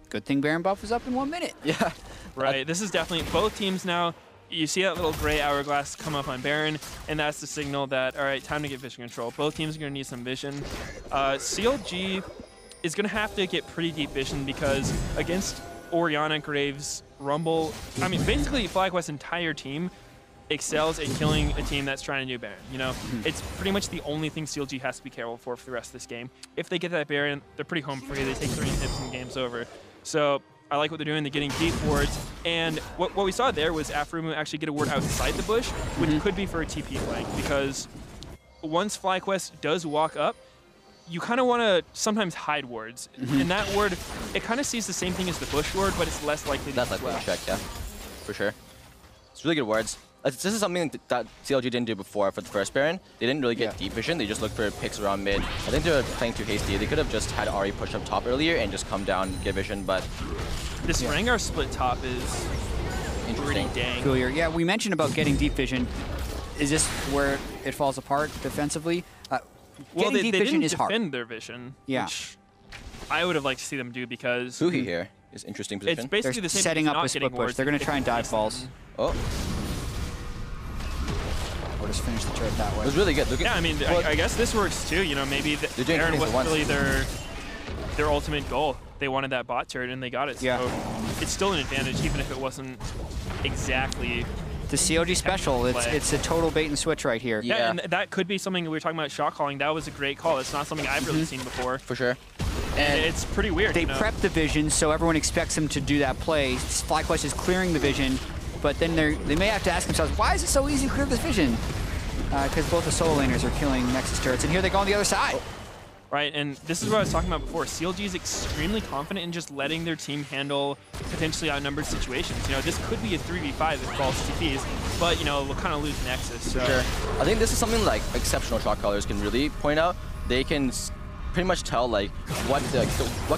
Good thing Baron buff is up in 1 minute. Yeah. Right. This is definitely both teams now. You see that little gray hourglass come up on Baron, and that's the signal that, all right, time to get vision control. Both teams are going to need some vision. CLG is going to have to get pretty deep vision because against Orianna, Graves, Rumble, I mean, basically FlyQuest's entire team excels at killing a team that's trying to do Baron. You know, it's pretty much the only thing CLG has to be careful for the rest of this game. If they get that Baron, they're pretty home free. They take 3 inhibs and the game's over. So I like what they're doing. They're getting deep wards. And what we saw there was Aphromoo actually get a ward outside the bush, which could be for a TP flank, because once FlyQuest does walk up, you kind of want to sometimes hide wards. And that ward, it kind of sees the same thing as the bush ward, but it's less likely to That's likely to check, yeah. For sure. It's really good wards. This is something that CLG didn't do before for the first Baron. They didn't really get deep vision. They just looked for picks around mid. I think they were playing too hasty. They could have just had Ahri push up top earlier and just come down and get vision, but... This Rengar split top is pretty dang. Coolier. Yeah, we mentioned about getting deep vision. Is this where it falls apart defensively? Well, they deep vision didn't is hard. defend their vision, which I would have liked to see them do because... Huhi here is interesting position. It's basically They're the same setting as up not a split getting push. wards. They're going to try and dive balls. Oh. Or just finish the turret that way. It was really good. Yeah, I mean, I guess this works too. You know, maybe Baron wasn't really their ultimate goal. They wanted that bot turret and they got it. Yeah. So it's still an advantage, even if it wasn't exactly the CLG special. It's a total bait and switch right here. Yeah, and that could be something we were talking about shot calling. That was a great call. It's not something I've really seen before. For sure. And it's pretty weird. They prep the vision, so everyone expects them to do that play. FlyQuest is clearing the vision, but then they may have to ask themselves, why is it so easy to clear this vision? Because both the solo laners are killing Nexus turrets, and here they go on the other side. Right, and this is what I was talking about before. CLG is extremely confident in just letting their team handle potentially outnumbered situations. You know, this could be a 3v5 if falls TPs, but, you know, we'll kind of lose Nexus. So. Sure. I think this is something like exceptional shot callers can really point out. They can pretty much tell, like, what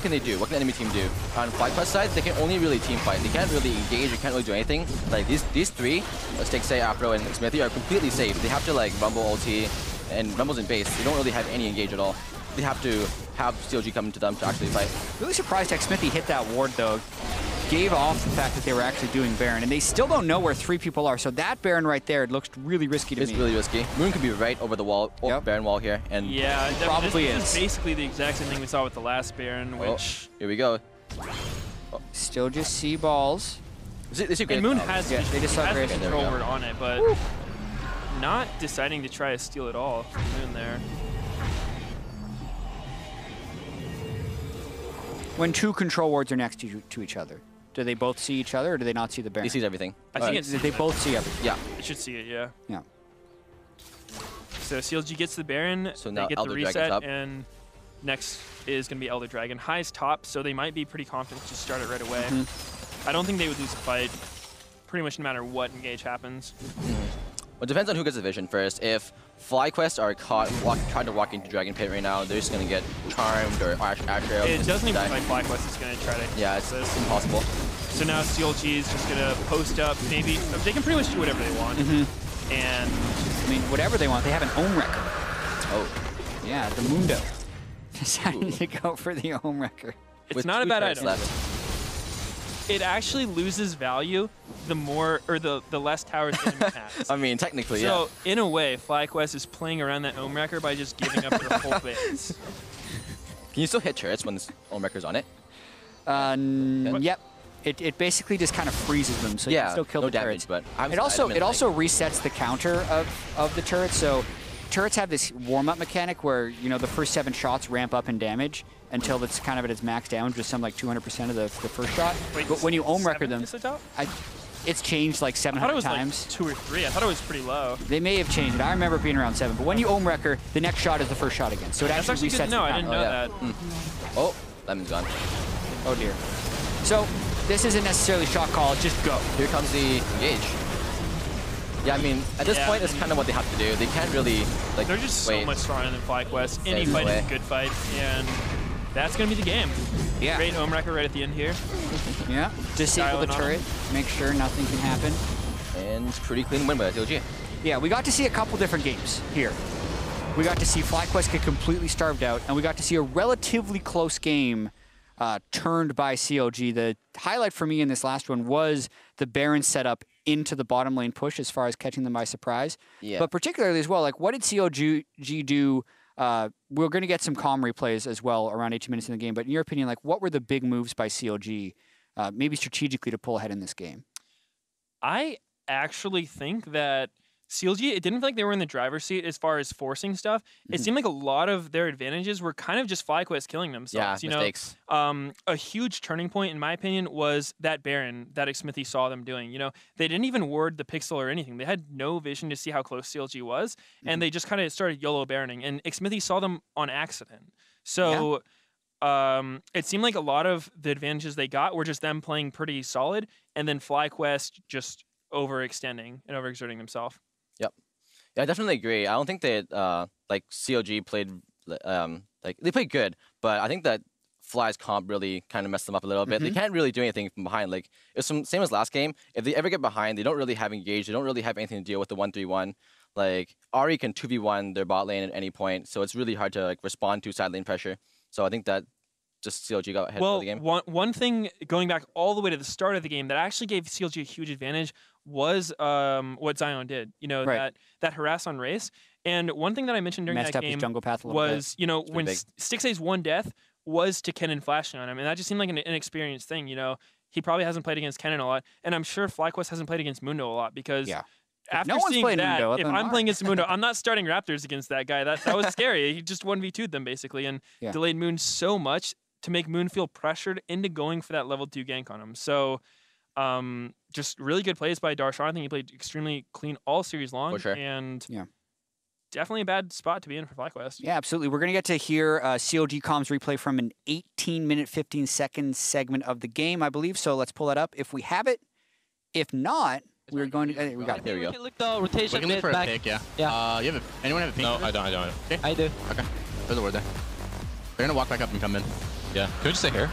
can they do? What can the enemy team do? On FlyQuest side, they can only really team fight. They can't really engage. They can't really do anything. Like, these three, Stixxay, Aphromoo, and Xmithie, are completely safe. They have to, like, Rumble ulti, and Rumble's in base. They don't really have any engage at all. They have to have CLG come to them to actually fight. Really surprised Xmithie hit that ward, though. Gave off the fact that they were actually doing Baron, and they still don't know where 3 people are. So that Baron right there, it looks really risky to me. It's really risky. Moon could be right over the wall, Baron wall here, and yeah, probably this is basically the exact same thing we saw with the last Baron, which here we go. Still just see balls. And Moon has they just saw Grace control word on it, but not deciding to try to steal it all from Moon there. When 2 control wards are next to each other, do they both see each other, or do they not see the Baron? He sees everything. I think they both see everything. Yeah. They should see it, yeah. Yeah. So CLG gets the Baron, So they now get Elder the Dragon's reset, up. and next is going to be Elder Dragon. High's top, so they might be pretty confident to start it right away. I don't think they would lose a fight pretty much no matter what engage happens. Well, it depends on who gets the vision first. If FlyQuest are caught trying to walk into Dragon Pit right now, they're just going to get charmed or AShe. It doesn't even look like FlyQuest is going to try to Yeah, it's impossible. So now CLG is just going to post up, maybe. They can pretty much do whatever they want. And I mean, whatever they want. They have an own wrecker. Oh. Yeah, the Mundo. Decided to go for the home wrecker. it's With not a 2 bad turrets item. left. It actually loses value the more, or the less towers the enemy has. I mean, technically, yeah. So, in a way, FlyQuest is playing around that Ohm Wrecker by just giving up their whole base. Can you still hit turrets when this Ohm Wrecker's on it? Yep. It basically just kind of freezes them, so you can still kill no the damage, turrets. but It also resets the counter of the turrets. So turrets have this warm-up mechanic where, you know, the first 7 shots ramp up in damage until it's kind of at its max down, just some like 200% of the first shot. Wait, but when you Ohm Wrecker them, is the top? it's changed like I thought 700 it was times. like 2 or 3. I thought it was pretty low. They may have changed it. I remember it being around 7. But when you Ohm Wrecker, the next shot is the first shot again. So it That's actually actually resets good to know. the I didn't counter. know that. Oh, Lemon's gone. Oh dear. So this isn't necessarily shot call, just go. Here comes the engage. Yeah, I mean, at this Yeah, point, it's kind of what they have to do. They can't really, like, They're just wait. so much stronger than FlyQuest. Any There's no fight is way. a good fight, and that's going to be the game. Yeah. Great Ohm Wrecker right at the end here. Yeah. Disable the Styling on turret. Make sure nothing can happen. And pretty clean win by CLG. Yeah, we got to see a couple different games here. We got to see FlyQuest get completely starved out, and we got to see a relatively close game turned by CLG. The highlight for me in this last one was the Baron setup into the bottom lane push as far as catching them by surprise. Yeah. But particularly as well, like what did CLG do? We're going to get some calm replays as well around 18 minutes in the game, but in your opinion, like what were the big moves by CLG, maybe strategically to pull ahead in this game? I actually think that CLG, it didn't feel like they were in the driver's seat as far as forcing stuff. It seemed like a lot of their advantages were kind of just FlyQuest killing themselves. Yeah, you mistakes. know, a huge turning point, in my opinion, was that Baron that Xmithie saw them doing. You know, they didn't even ward the pixel or anything. They had no vision to see how close CLG was, and they just kind of started YOLO Baroning. And Xmithie saw them on accident. So it seemed like a lot of the advantages they got were just them playing pretty solid, and then FlyQuest just overextending and overexerting themselves. Yep. Yeah, I definitely agree. I don't think that like CLG played like they played good, but I think that Fly's comp really kind of messed them up a little bit. They can't really do anything from behind. Like it's same as last game. If they ever get behind, they don't really have engage. They don't really have anything to deal with the 1-3-1. Like Ahri can 2v1 their bot lane at any point, so it's really hard to like respond to side lane pressure. So I think that just CLG got ahead of the game. Well, one thing going back all the way to the start of the game that actually gave CLG a huge advantage was what Zion did. You know, that harass on race. And one thing that I mentioned during Messed that up his game jungle path a little was, bit. you know, when big. Stixxay's one death was to Kennen flashing on him, and that just seemed like an inexperienced thing. You know, he probably hasn't played against Kennen a lot, and I'm sure FlyQuest hasn't played against Mundo a lot because. After No one's seeing played that, Mundo other if than I'm Ahri. playing against Mundo, I'm not starting Raptors against that guy. That was scary. He just 1v2'd them basically and delayed Moon so much to make Moon feel pressured into going for that level 2 gank on him. So just really good plays by Darshan. I think he played extremely clean all series long. For sure. And definitely a bad spot to be in for FlyQuest. Yeah, absolutely. We're going to get to hear CLG Comms replay from an 18-minute, 15-second segment of the game, I believe. So let's pull that up if we have it. If not, we're going to... we got it. Here we go. We can look the rotation We can look bit for back. a pick, yeah. Yeah. You have anyone have a pick? No, I don't. Okay. I do. Okay. There's a word there. They're gonna walk back up and come in. Yeah. Can we just stay here?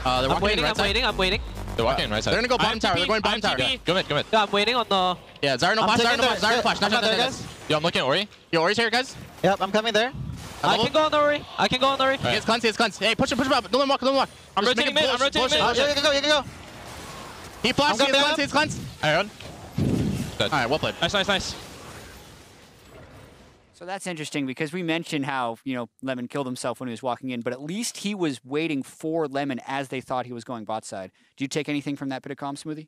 They're I'm walking waiting, in right I'm side. waiting, I'm waiting. They're walking in right side. They're gonna go bottom tower. They're going bottom tower. Yeah. Go mid, go mid. Yeah, I'm waiting on the... Yeah, Zyra no I'm flash, Zyra taking no flash, the- Zyra no flash. I'm Not not there, that, guys. Yo, I'm looking at Ori. Yo, Ori's here, guys. Yep, I'm coming there. I Hello? can go on the Ori. I can go on the Ori. It's cleanse, it's cleanse. Hey, push him up. Don't let him walk, don't let him walk. I'm just rotating making mid, I'm rotating mid. bullshit. You can go, you can go. He flashed, I'm he's coming cleanse, he's cleanse. Iron. Alright, well played. Nice. So that's interesting because we mentioned how, you know, Lemon killed himself when he was walking in, but at least he was waiting for Lemon as they thought he was going bot side. Do you take anything from that bit of comm, Smoothie?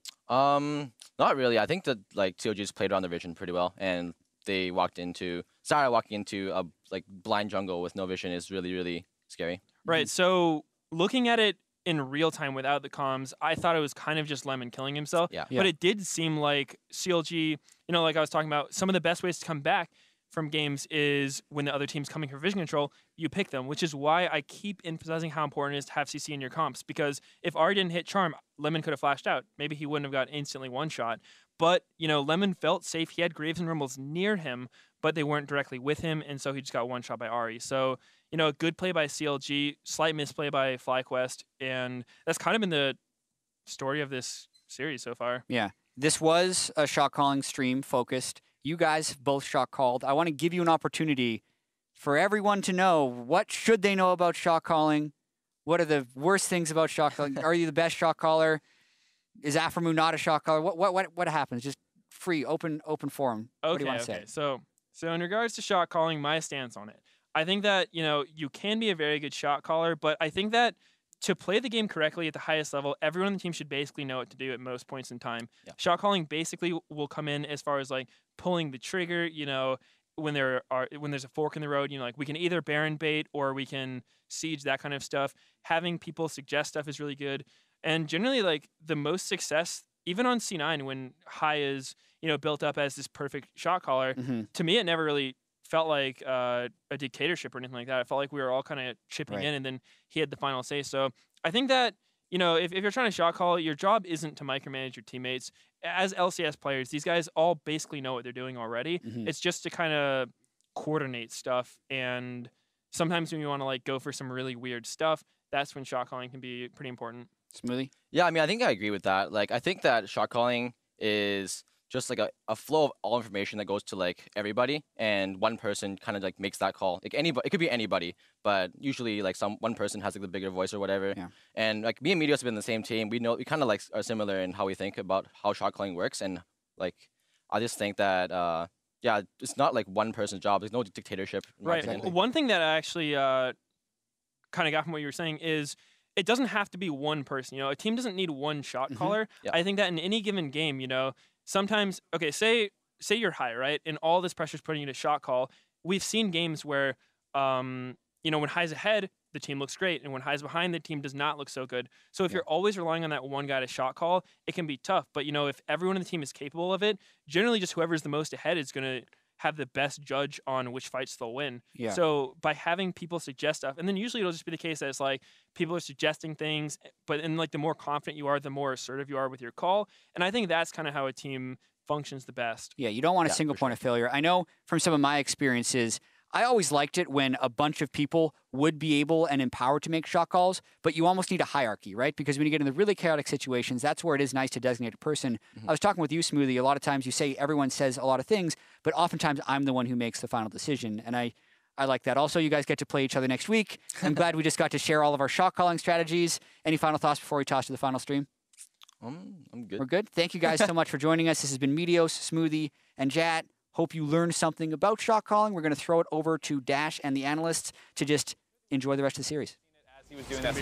Not really. I think that like CLG just played around the vision pretty well, and they walked into Zyra walking into a like blind jungle with no vision is really, really scary. Right. So looking at it in real time without the comms, I thought it was kind of just Lemon killing himself. Yeah. But it did seem like CLG, you know, like I was talking about, some of the best ways to come back from games is when the other team's coming for vision control, you pick them, which is why I keep emphasizing how important it is to have CC in your comps, because if Ahri didn't hit Charm, Lemon could have flashed out. Maybe he wouldn't have got instantly one-shot. But, you know, Lemon felt safe. He had Graves and Rumbles near him, but they weren't directly with him, and so he just got one-shot by Ahri. So, you know, a good play by CLG, slight misplay by FlyQuest, and that's kind of been the story of this series so far. Yeah. This was a shot calling stream focused. You guys both shot called. I want to give you an opportunity for everyone to know what should they know about shot calling. What are the worst things about shot calling? Are you the best shot caller? Is Aphromoo not a shot caller? What happens? Just free, open forum. Okay, what do you want to say? So in regards to shot calling, my stance on it, I think that, you know, you can be a very good shot caller, but I think that to play the game correctly at the highest level, everyone on the team should basically know what to do at most points in time. Yeah. Shot calling basically will come in as far as like pulling the trigger, you know, when there's a fork in the road, you know, like we can either Baron bait or we can siege, that kind of stuff. Having people suggest stuff is really good. And generally, like, the most success, even on C9, when High is, you know, built up as this perfect shot caller, to me, it never really felt like a dictatorship or anything like that. It felt like we were all kind of chipping in, and then he had the final say. So I think that, you know, if you're trying to shot call, your job isn't to micromanage your teammates. As LCS players, these guys all basically know what they're doing already. It's just to kind of coordinate stuff. And sometimes when you want to, like, go for some really weird stuff, that's when shot calling can be pretty important. Smoothie? Yeah, I mean, I think I agree with that. Like, I think that shot calling is just like a flow of all information that goes to like everybody, and one person kind of like makes that call. Like anybody, it could be anybody, but usually like one person has like the bigger voice or whatever. Yeah. And like me and Meteos have been in the same team. We kind of like are similar in how we think about how shot calling works, and like I just think that yeah, it's not like one person's job. There's no dictatorship. Right. Exactly. One thing that I actually kind of got from what you were saying is it doesn't have to be one person. You know, a team doesn't need one shot caller. Yeah. I think that in any given game, you know, sometimes, okay, say you're High, right? And all this pressure's putting you to shot call. We've seen games where, you know, when High's ahead, the team looks great. And when High's behind, the team does not look so good. So if you're always relying on that one guy to shot call, it can be tough. But, you know, if everyone in the team is capable of it, generally just whoever's the most ahead is going to have the best judge on which fights they'll win. Yeah. So by having people suggest stuff, and then usually it'll just be the case that it's like people are suggesting things, but in like the more confident you are, the more assertive you are with your call. And I think that's kind of how a team functions the best. Yeah, you don't want a single point of failure. I know from some of my experiences, I always liked it when a bunch of people would be able and empowered to make shot calls, but you almost need a hierarchy, right? Because when you get into really chaotic situations, that's where it is nice to designate a person. I was talking with you, Smoothie. A lot of times you say everyone says a lot of things, but oftentimes I'm the one who makes the final decision, and I like that. Also, you guys get to play each other next week. I'm glad we just got to share all of our shot calling strategies. Any final thoughts before we toss to the final stream? I'm good. We're good. Thank you guys so much for joining us. This has been Meteos, Smoothie, and Jatt. Hope you learned something about shot calling. We're going to throw it over to Dash and the analysts to just enjoy the rest of the series. As he was doing that